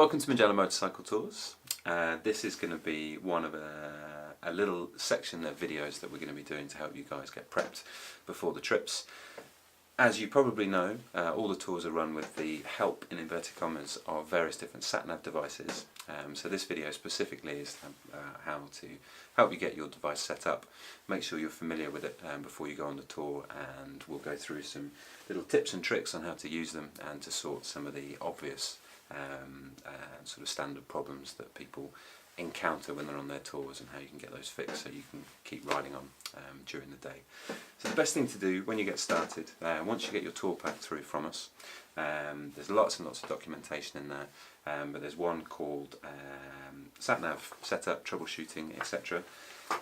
Welcome to Magellan Motorcycle Tours. This is going to be one of a little section of videos that we're going to be doing to help you guys get prepped before the trips. As you probably know, all the tours are run with the help, in inverted commas, of various different sat nav devices. So this video specifically is how to help you get your device set up. Make sure you're familiar with it before you go on the tour, and we'll go through some little tips and tricks on how to use them and to sort some of the obvious sort of standard problems that people encounter when they're on their tours, and how you can get those fixed so you can keep riding on during the day. So the best thing to do when you get started, once you get your tour pack through from us, there's lots and lots of documentation in there, but there's one called Sat Nav Setup, Troubleshooting, etc.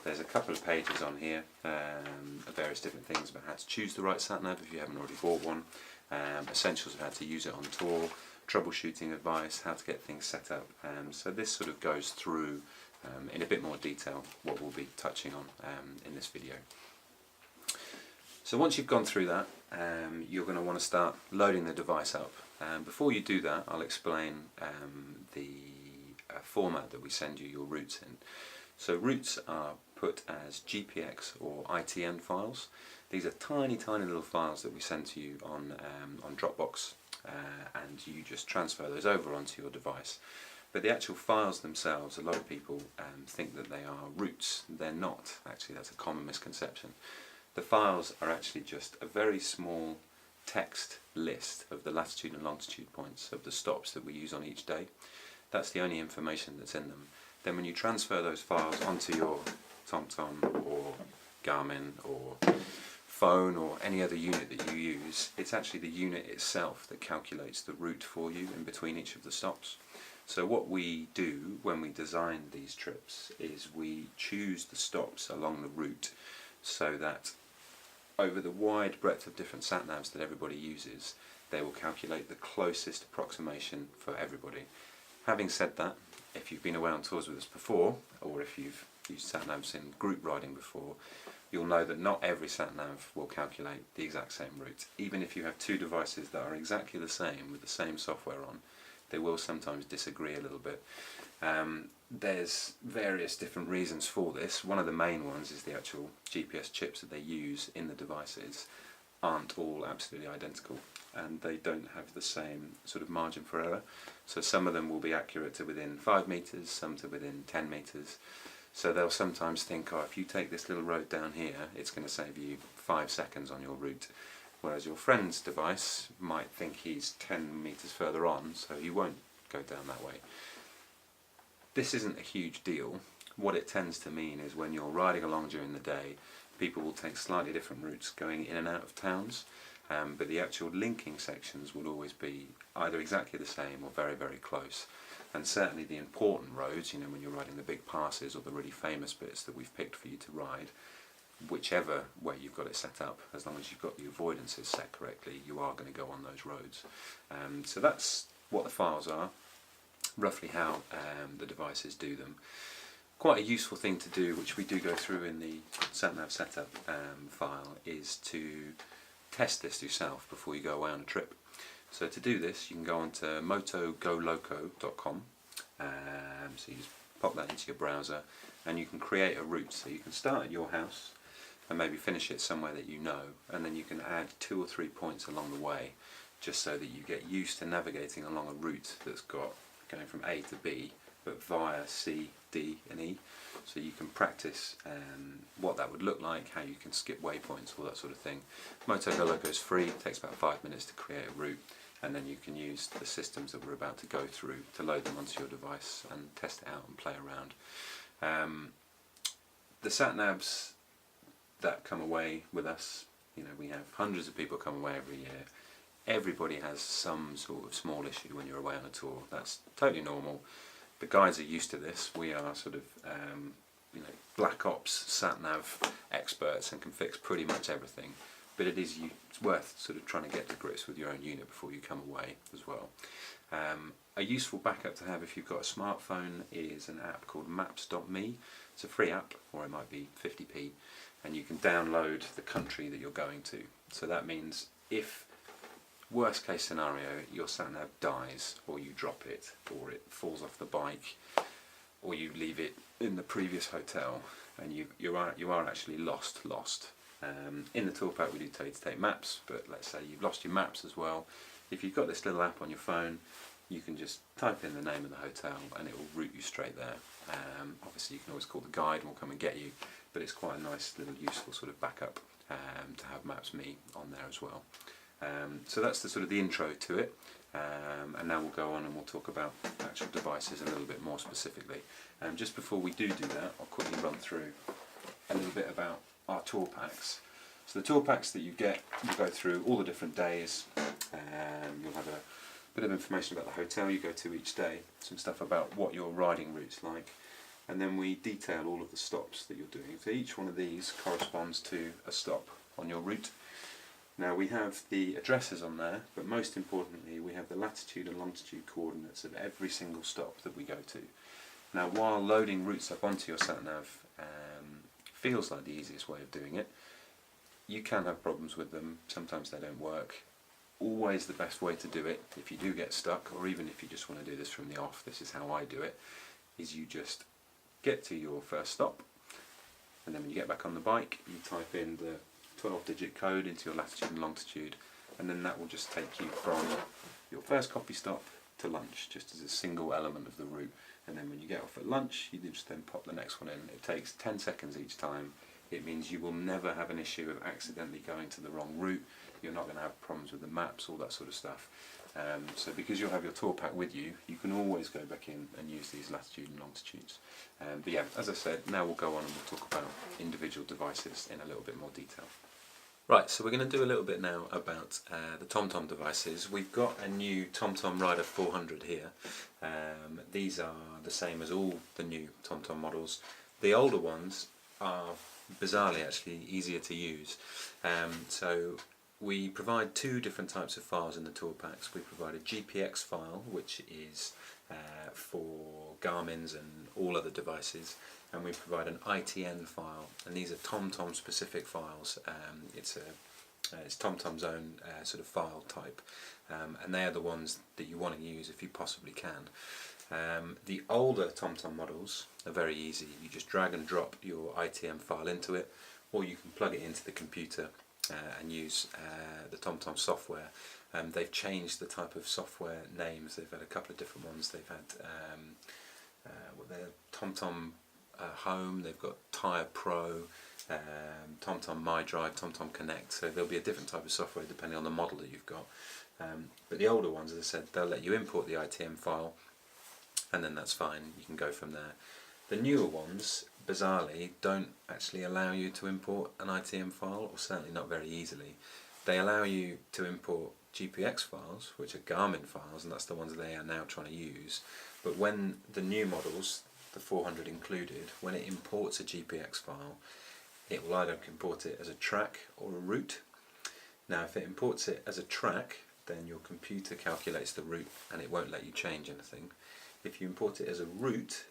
There's a couple of pages on here of various different things about how to choose the right sat nav if you haven't already bought one, essentials of how to use it on tour, troubleshooting advice, how to get things set up. So this sort of goes through in a bit more detail what we'll be touching on in this video. So once you've gone through that, you're going to want to start loading the device up. Before you do that, I'll explain the format that we send you your routes in. So routes are put as GPX or ITN files. These are tiny little files that we send to you on Dropbox, and you just transfer those over onto your device. But the actual files themselves, a lot of people think that they are routes. They're not. Actually, that's a common misconception. The files are actually just a very small text list of the latitude and longitude points of the stops that we use on each day. That's the only information that's in them. Then when you transfer those files onto your TomTom or Garmin or phone or any other unit that you use, it's actually the unit itself that calculates the route for you in between each of the stops. So what we do when we design these trips is we choose the stops along the route so that over the wide breadth of different sat navs that everybody uses, they will calculate the closest approximation for everybody. Having said that, if you've been away on tours with us before, or if you've used sat navs in group riding before, you'll know that not every sat nav will calculate the exact same route. Even if you have two devices that are exactly the same with the same software on, they will sometimes disagree a little bit. There's various different reasons for this. One of the main ones is the actual GPS chips that they use in the devices aren't all absolutely identical, and they don't have the same sort of margin for error. So some of them will be accurate to within 5 meters, some to within 10 meters. So they'll sometimes think, oh, if you take this little road down here, it's going to save you 5 seconds on your route. Whereas your friend's device might think he's 10 meters further on, so he won't go down that way. This isn't a huge deal. What it tends to mean is when you're riding along during the day, people will take slightly different routes going in and out of towns, but the actual linking sections will always be either exactly the same or very close. And certainly the important roads, you know, when you're riding the big passes or the really famous bits that we've picked for you to ride, whichever way you've got it set up, as long as you've got the avoidances set correctly, you are going to go on those roads. So that's what the files are, roughly how the devices do them. Quite a useful thing to do, which we do go through in the Sat Nav Setup file, is to test this yourself before you go away on a trip. So to do this, you can go on to motogoloco.com, so you just pop that into your browser and you can create a route. So you can start at your house and maybe finish it somewhere that you know, and then you can add 2 or 3 points along the way, just so that you get used to navigating along a route that's got going from A to B, but via C, D and E. So you can practice what that would look like, how you can skip waypoints, all that sort of thing. MotoGoLoco is free, it takes about 5 minutes to create a route, and then you can use the systems that we're about to go through to load them onto your device and test it out and play around. The sat navs that come away with us, you know, we have hundreds of people come away every year. Everybody has some sort of small issue when you're away on a tour. That's totally normal. The guides are used to this. We are sort of you know, black ops sat nav experts and can fix pretty much everything. But it's worth sort of trying to get to grips with your own unit before you come away as well. A useful backup to have if you've got a smartphone is an app called maps.me. It's a free app, or it might be 50p, and you can download the country that you're going to. So that means if Worst case scenario, your sat nav dies, or you drop it, or it falls off the bike, or you leave it in the previous hotel, and you are actually lost. In the tour pack we do tell you to take maps, but let's say you've lost your maps as well. If you've got this little app on your phone, you can just type in the name of the hotel and it will route you straight there. Obviously you can always call the guide and we'll come and get you, but it's quite a nice little useful sort of backup to have Maps.me on there as well. So that's the sort of the intro to it, and now we'll go on and we'll talk about actual devices a little bit more specifically. Just before we do that, I'll quickly run through a little bit about our tour packs. So the tour packs that you get, you go through all the different days, you'll have a bit of information about the hotel you go to each day, some stuff about what your riding route's like, and then we detail all of the stops that you're doing. So each one of these corresponds to a stop on your route. Now we have the addresses on there, but most importantly we have the latitude and longitude coordinates of every single stop that we go to. Now while loading routes up onto your sat nav feels like the easiest way of doing it, you can have problems with them. Sometimes they don't work. Always the best way to do it, if you do get stuck, or even if you just want to do this from the off, this is how I do it, is you just get to your first stop, and then when you get back on the bike you type in the 12-digit code into your latitude and longitude, and then that will just take you from your first coffee stop to lunch, just as a single element of the route. And then when you get off at lunch, you just then pop the next one in. It takes 10 seconds each time. It means you will never have an issue of accidentally going to the wrong route. You're not going to have problems with the maps, all that sort of stuff. So because you'll have your tour pack with you, you can always go back in and use these latitude and longitudes. But yeah, as I said, now we'll go on and we'll talk about individual devices in a little bit more detail. Right, so we're going to do a little bit now about the TomTom devices. We've got a new TomTom Rider 400 here. These are the same as all the new TomTom models. The older ones are bizarrely actually easier to use. So we provide two different types of files in the tour packs. We provide a GPX file, which is for Garmin's and all other devices, and we provide an ITN file, and these are TomTom specific files. It's TomTom's own sort of file type, and they are the ones that you want to use if you possibly can. The older TomTom models are very easy. You just drag and drop your ITM file into it, or you can plug it into the computer and use the TomTom software. They've changed the type of software names. They've had a couple of different ones. They've had their TomTom Home, they've got Tyre Pro, TomTom MyDrive, TomTom Connect, so there'll be a different type of software depending on the model that you've got. But the older ones, as I said, they'll let you import the ITM file, and then that's fine, you can go from there. The newer ones, bizarrely, don't actually allow you to import an ITM file, or certainly not very easily. They allow you to import GPX files, which are Garmin files, and that's the ones they are now trying to use. But when the new models, the 400 included, when it imports a GPX file, it will either import it as a track or a route. Now if it imports it as a track, then your computer calculates the route and it won't let you change anything. If you import it as a route,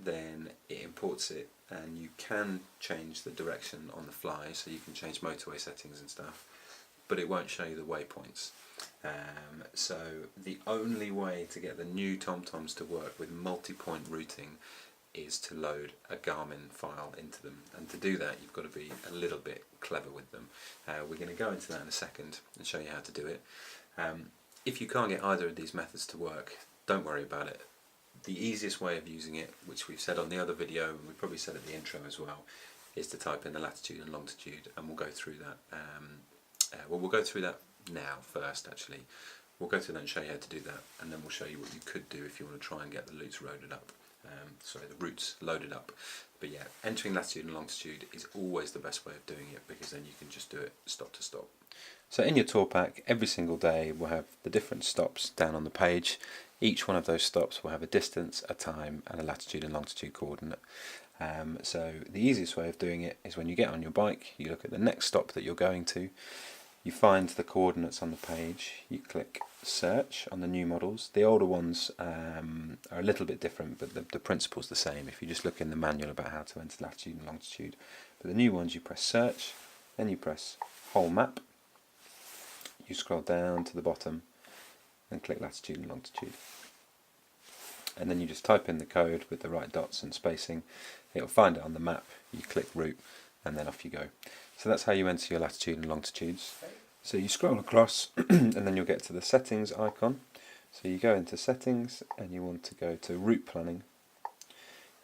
then it imports it and you can change the direction on the fly, so you can change motorway settings and stuff, but it won't show you the waypoints. So the only way to get the new TomToms to work with multi-point routing is to load a Garmin file into them, and to do that you've got to be a little bit clever with them. We're going to go into that in a second and show you how to do it. If you can't get either of these methods to work, don't worry about it. The easiest way of using it, which we've said on the other video and we probably said at the intro as well, is to type in the latitude and longitude, and we'll go through that. Well, we'll go through that now first actually. We'll go through that and show you how to do that, and then we'll show you what you could do if you want to try and get the routes loaded up. The routes loaded up. But yeah, entering latitude and longitude is always the best way of doing it, because then you can just do it stop to stop. So in your tour pack, every single day we'll have the different stops down on the page. Each one of those stops will have a distance, a time, and a latitude and longitude coordinate. So the easiest way of doing it is when you get on your bike, you look at the next stop that you're going to, you find the coordinates on the page, you click search on the new models. The older ones are a little bit different, but the principle's the same if you just look in the manual about how to enter latitude and longitude. But the new ones, you press search, then you press whole map, you scroll down to the bottom and click latitude and longitude. And then you just type in the code with the right dots and spacing. It'll find it on the map, you click route, and then off you go. So that's how you enter your latitude and longitudes. So you scroll across and then you'll get to the settings icon. So you go into settings and you want to go to route planning.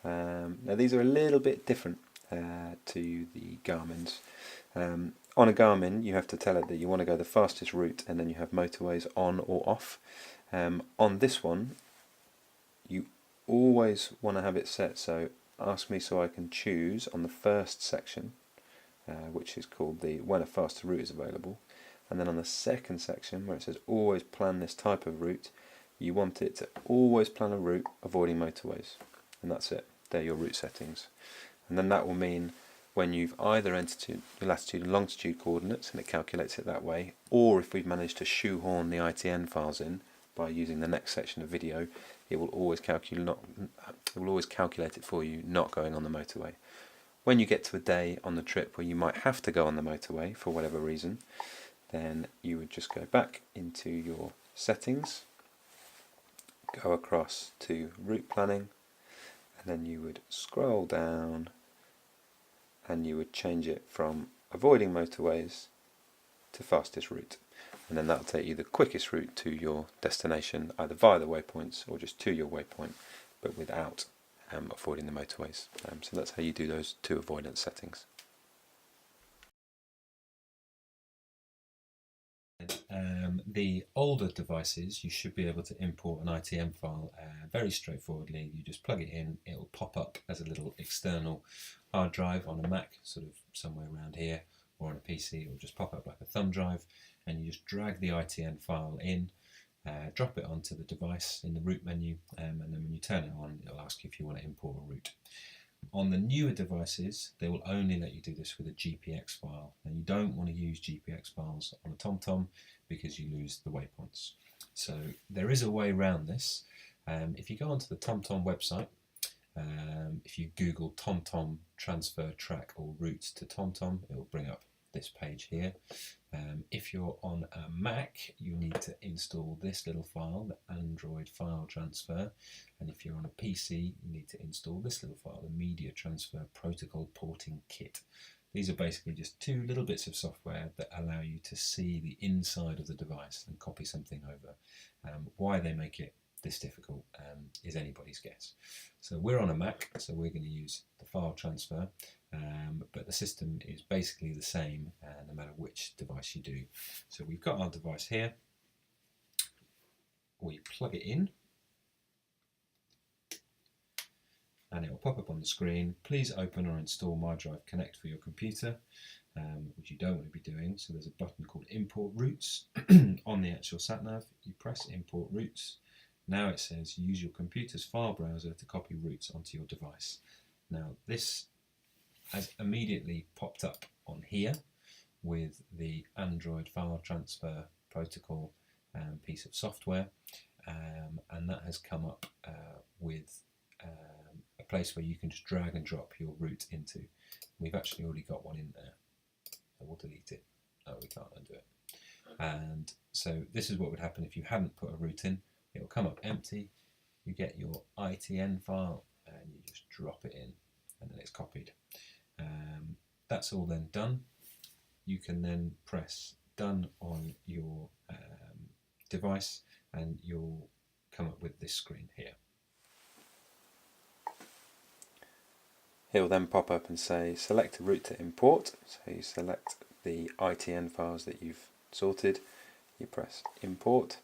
Now these are a little bit different to the Garmin's. On a Garmin you have to tell it that you want to go the fastest route and then you have motorways on or off. On this one you always want to have it set so ask me so I can choose on the first section, which is called the when a faster route is available, and then on the second section where it says always plan this type of route, you want it to always plan a route avoiding motorways, and that's it. They're your route settings. And then that will mean when you've either entered your latitude and longitude coordinates and it calculates it that way, or if we've managed to shoehorn the ITN files in by using the next section of video, it will always calculate it for you, not going on the motorway. When you get to a day on the trip where you might have to go on the motorway for whatever reason, then you would just go back into your settings, go across to route planning, and then you would scroll down and you would change it from avoiding motorways to fastest route. And then that'll take you the quickest route to your destination, either via the waypoints or just to your waypoint, but without avoiding the motorways. So that's how you do those two avoidance settings. The older devices, you should be able to import an ITM file very straightforwardly. You just plug it in, it will pop up as a little external hard drive on a Mac, sort of somewhere around here, or on a PC. It will just pop up like a thumb drive, and you just drag the ITN file in, drop it onto the device in the route menu, and then when you turn it on, it will ask you if you want to import a route. On the newer devices, they will only let you do this with a GPX file, and you don't want to use GPX files on a TomTom because you lose the waypoints. So there is a way around this. If you go onto the TomTom website, if you Google TomTom transfer track or routes to TomTom, it will bring up this page here. If you're on a Mac, you need to install this little file, the Android file transfer, and if you're on a PC, you need to install this little file, the Media Transfer Protocol Porting Kit. These are basically just two little bits of software that allow you to see the inside of the device and copy something over. Why they make it this difficult is anybody's guess. So we're on a Mac, so we're going to use the file transfer, but the system is basically the same no matter which device you do. So we've got our device here, we plug it in, and it will pop up on the screen. Please open or install MyDrive Connect for your computer, which you don't want to be doing. So there's a button called Import Routes on the actual sat nav. You press Import Routes. Now it says use your computer's file browser to copy routes onto your device. Now this has immediately popped up on here with the Android file transfer protocol piece of software, and that has come up with a place where you can just drag and drop your route into. We've actually already got one in there, so we'll delete it. No, we can't undo it. And so this is what would happen if you hadn't put a route in. It will come up empty, you get your ITN file and you just drop it in and then it's copied. That's all then done. You can then press done on your device and you'll come up with this screen here. It will then pop up and say select a route to import. So you select the ITN files that you've sorted, you press import,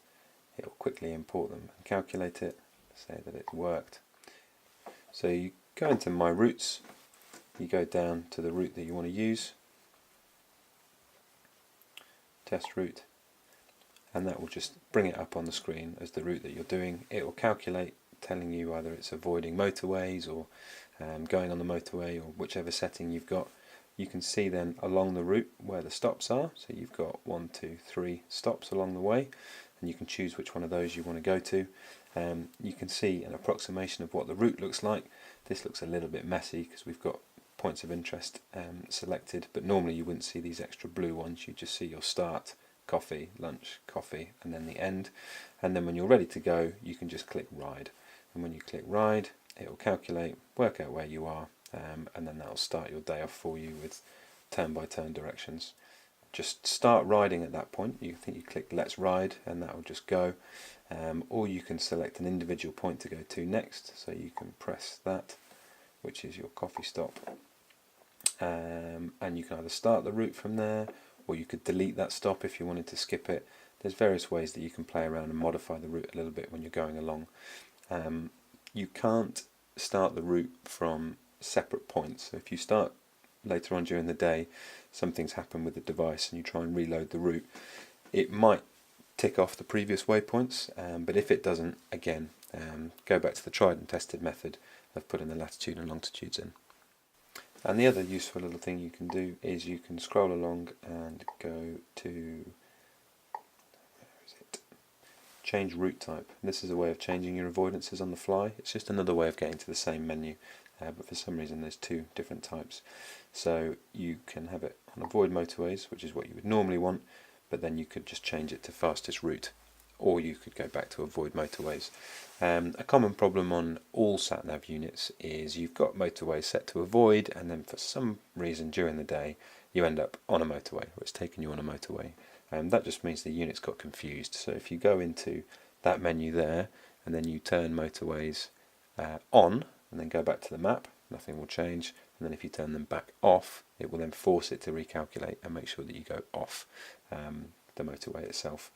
it will quickly import them and calculate it, say that it's worked. So you go into My Routes, you go down to the route that you want to use, test route, and that will just bring it up on the screen as the route that you're doing. It will calculate, telling you either it's avoiding motorways or going on the motorway or whichever setting you've got. You can see then along the route where the stops are, so you've got 1, 2, 3 stops along the way, and you can choose which one of those you want to go to. You can see an approximation of what the route looks like. This looks a little bit messy because we've got points of interest selected, but normally you wouldn't see these extra blue ones, you just see your start coffee, lunch, coffee, and then the end. And then when you're ready to go, you can just click ride. And when you click ride, it will calculate, work out where you are, and then that will start your day off for you with turn-by-turn directions. Just start riding at that point. You click let's ride, and that will just go. Or you can select an individual point to go to next, so you can press that, which is your coffee stop, and you can either start the route from there, or you could delete that stop if you wanted to skip it. There's various ways that you can play around and modify the route a little bit when you're going along. You can't start the route from separate points, so if you start later on during the day, something's happened with the device and you try and reload the route, it might tick off the previous waypoints, but if it doesn't, again, go back to the tried and tested method of putting the latitude and longitudes in. And the other useful little thing you can do is you can scroll along and go to, change route type. This is a way of changing your avoidances on the fly. It's just another way of getting to the same menu, but for some reason there's two different types. So you can have it on avoid motorways, which is what you would normally want, but then you could just change it to fastest route, or you could go back to avoid motorways. A common problem on all sat nav units is you've got motorways set to avoid, and then for some reason during the day you end up on a motorway, or it's taken you on a motorway. That just means the unit's got confused. So if you go into that menu there and then you turn motorways on and then go back to the map, nothing will change. And then if you turn them back off, it will then force it to recalculate and make sure that you go off the motorway itself.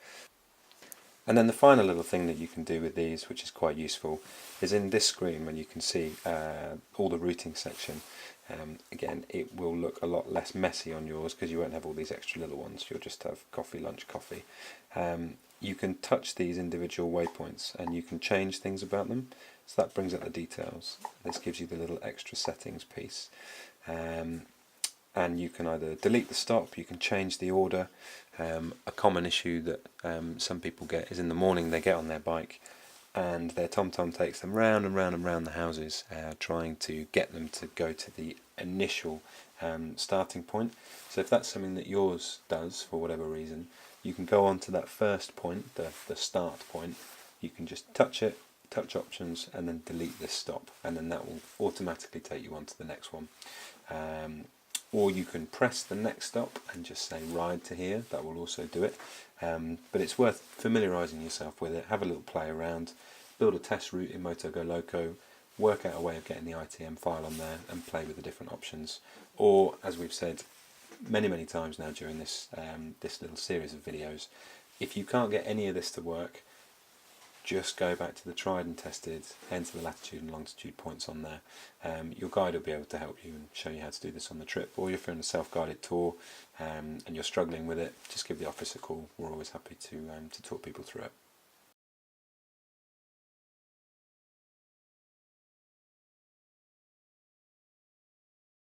And then the final little thing that you can do with these, which is quite useful, is in this screen when you can see all the routing section. Again, it will look a lot less messy on yours because you won't have all these extra little ones. You'll just have coffee, lunch, coffee. You can touch these individual waypoints and you can change things about them. So that brings up the details. This gives you the little extra settings piece. And you can either delete the stop, you can change the order. A common issue that some people get is in the morning they get on their bike and their TomTom takes them round and round and round the houses, trying to get them to go to the initial starting point. So if that's something that yours does for whatever reason, you can go on to that first point, the start point. You can just touch it, touch options, and then delete this stop, and then that will automatically take you on to the next one. Or you can press the next stop and just say ride to here, that will also do it. But it's worth familiarising yourself with it, have a little play around, build a test route in MotoGo Loco, work out a way of getting the ITM file on there and play with the different options. Or, as we've said many times now during this, this little series of videos, if you can't get any of this to work, just go back to the tried and tested, enter the latitude and longitude points on there. Your guide will be able to help you and show you how to do this on the trip. Or if you're on a self-guided tour and you're struggling with it, just give the office a call. We're always happy to talk people through it.